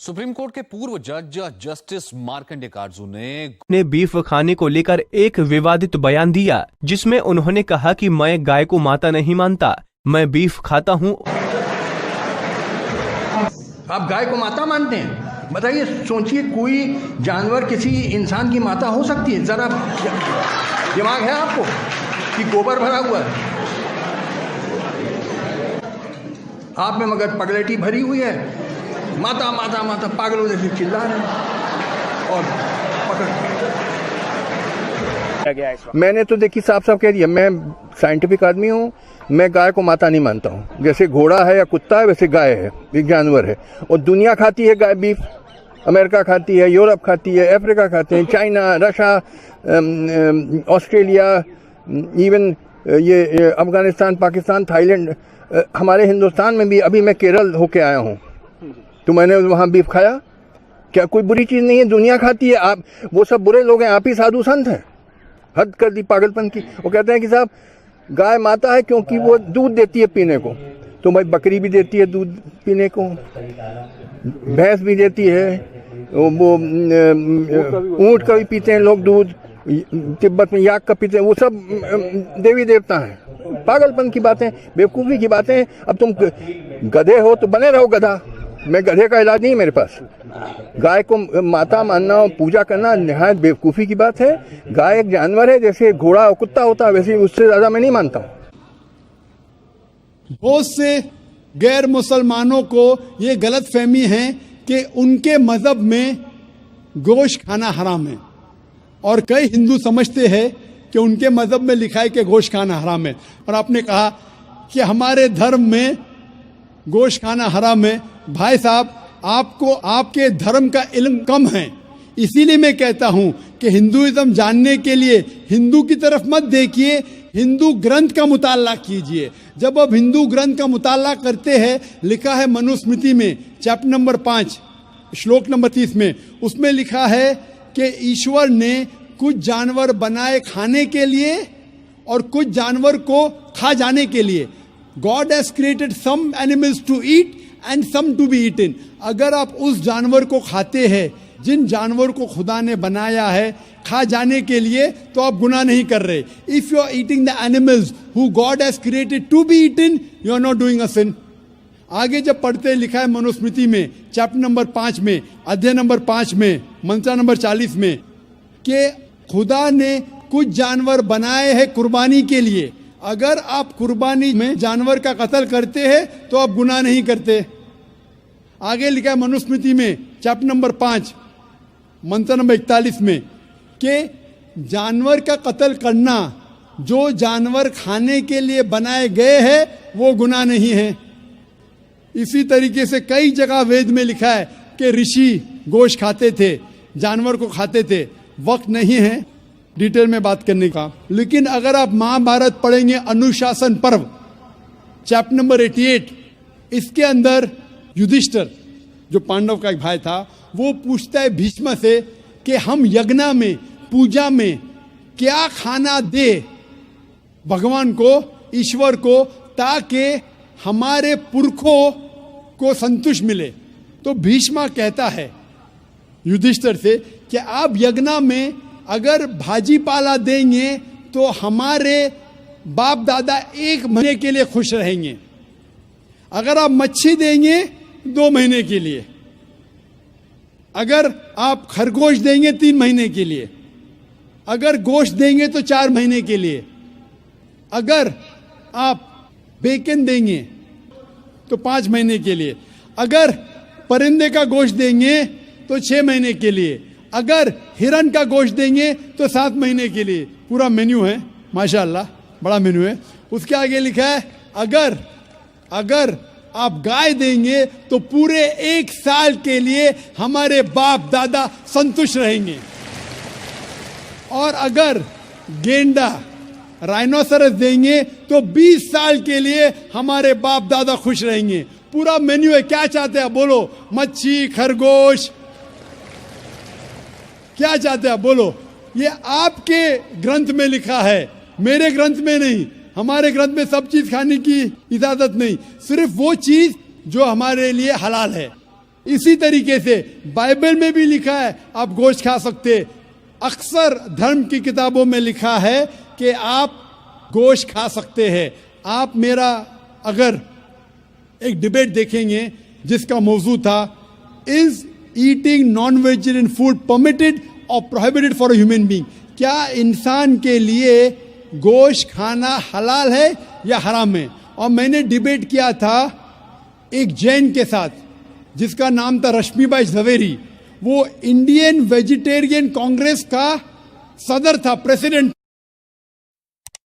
Supreme court के पूर्व जज जस्टिस मार्कंडेय काटजू ने बीफ खाने को लेकर एक विवादित बयान दिया, जिसमें उन्होंने कहा कि मैं गाय को माता नहीं मानता, मैं बीफ खाता हूं। आप गाय को माता मानते हैं? बताइए, सोचिए, कोई जानवर किसी इंसान की माता हो सकती है? जरा दिमाग है आपको कि गोबर भरा हुआ है आप में, मगर पगलेटी भरी हुई है, माता माता माता पागलों जैसे चिल्ला रहे हैं और पकड़। मैंने तो देखिए साफ साफ कह दिया, मैं साइंटिफिक आदमी हूँ, मैं गाय को माता नहीं मानता हूँ। जैसे घोड़ा है या कुत्ता है वैसे गाय है, एक जानवर है, और दुनिया खाती है गाय बीफ। अमेरिका खाती है, यूरोप खाती है, अफ्रीका खाते हैं, चाइना, रशिया, ऑस्ट्रेलिया, इवन ये अफगानिस्तान, पाकिस्तान, थाईलैंड, हमारे हिंदुस्तान में भी। अभी मैं केरल होके आया हूँ तो मैंने वहाँ बीफ खाया। क्या कोई बुरी चीज़ नहीं है? दुनिया खाती है। आप वो सब बुरे लोग हैं, आप ही साधु संत हैं। हद कर दी पागलपन की। वो कहते हैं कि साहब गाय माता है क्योंकि वो दूध देती है पीने को, तो भाई बकरी भी देती है दूध पीने को, भैंस भी देती है, वो ऊँट का भी पीते हैं लोग दूध, तिब्बत में याक का पीते हैं, वो सब देवी देवता हैं। पागलपन की बातें, बेवकूफ़ी की बातें। अब तुम गधे हो तो बने रहो गधा, मैं गधे का इलाज नहीं मेरे पास। गाय को माता मानना और पूजा करना निहायत बेवकूफ़ी की बात है। गाय एक जानवर है, जैसे घोड़ा और कुत्ता होता है वैसे, उससे ज़्यादा मैं नहीं मानता हूँ। बहुत से गैर मुसलमानों को ये गलत फहमी है कि उनके मजहब में गोश्त खाना हराम है, और कई हिंदू समझते हैं कि उनके मजहब में लिखा है कि गोश्त खाना हराम है। और आपने कहा कि हमारे धर्म में गोश्त खाना हराम है। भाई साहब, आपको आपके धर्म का इल्म कम है, इसीलिए मैं कहता हूं कि हिंदुइज्म जानने के लिए हिंदू की तरफ मत देखिए, हिंदू ग्रंथ का मुताला कीजिए। जब आप हिंदू ग्रंथ का मुताला करते हैं, लिखा है मनुस्मृति में चैप्टर नंबर 5 श्लोक नंबर 30 में, उसमें लिखा है कि ईश्वर ने कुछ जानवर बनाए खाने के लिए और कुछ जानवर को खा जाने के लिए। God has created some animals to eat and some to be eaten. अगर आप उस जानवर को खाते हैं जिन जानवर को खुदा ने बनाया है खा जाने के लिए, तो आप गुनाह नहीं कर रहे। If you are eating the animals who God has created to be eaten, you are not doing a sin. आगे जब पढ़ते लिखा है मनुस्मृति में चैप्टर नंबर 5 में, अध्याय नंबर 5 में, मंत्र नंबर 40 में, कि खुदा ने कुछ जानवर बनाए हैं कुर्बानी के लिए। अगर आप कुर्बानी में जानवर का कत्ल करते हैं तो आप गुनाह नहीं करते। आगे लिखा है मनुस्मृति में चैप्टर नंबर 5 मंत्र नंबर 41 में कि जानवर का कत्ल करना, जो जानवर खाने के लिए बनाए गए हैं वो गुनाह नहीं है। इसी तरीके से कई जगह वेद में लिखा है कि ऋषि गोश्त खाते थे, जानवर को खाते थे। वक्त नहीं है डिटेल में बात करने का, लेकिन अगर आप महाभारत पढ़ेंगे अनुशासन पर्व चैप्टर नंबर 88, इसके अंदर युधिष्ठिर जो पांडव का एक भाई था, वो पूछता है भीष्म से कि हम यज्ञ में, पूजा में क्या खाना दे भगवान को, ईश्वर को, ताकि हमारे पुरखों को संतुष्ट मिले। तो भीष्म कहता है युधिष्ठिर से कि आप यज्ञ में अगर भाजी पाला देंगे तो हमारे बाप दादा 1 महीने के लिए खुश रहेंगे। अगर आप मच्छी देंगे 2 महीने के लिए, अगर आप खरगोश देंगे 3 महीने के लिए, अगर गोश्त देंगे तो 4 महीने के लिए, अगर आप बेकन देंगे तो 5 महीने के लिए, अगर परिंदे का गोश्त देंगे तो 6 महीने के लिए, अगर हिरन का गोश्त देंगे तो 7 महीने के लिए। पूरा मेन्यू है, माशाअल्लाह बड़ा मेन्यू है। उसके आगे लिखा है अगर आप गाय देंगे तो पूरे 1 साल के लिए हमारे बाप दादा संतुष्ट रहेंगे, और अगर गेंडा राइनोसरस देंगे तो 20 साल के लिए हमारे बाप दादा खुश रहेंगे। पूरा मेन्यू है। क्या चाहते हैं बोलो? मच्छी, खरगोश, क्या चाहते हैं बोलो? ये आपके ग्रंथ में लिखा है, मेरे ग्रंथ में नहीं। हमारे ग्रंथ में सब चीज खाने की इजाजत नहीं, सिर्फ वो चीज जो हमारे लिए हलाल है। इसी तरीके से बाइबल में भी लिखा है आप गोश्त खा सकते। अक्सर धर्म की किताबों में लिखा है कि आप गोश्त खा सकते हैं। आप मेरा अगर एक डिबेट देखेंगे जिसका मौजू था, is eating non vegetarian food permitted और prohibited for a human being? क्या इंसान के लिए गोश्त खाना हलाल है या हराम है? और मैंने डिबेट किया था एक जैन के साथ जिसका नाम था रश्मिबाई झवेरी। वो इंडियन वेजिटेरियन कांग्रेस का सदर था, प्रेसिडेंट।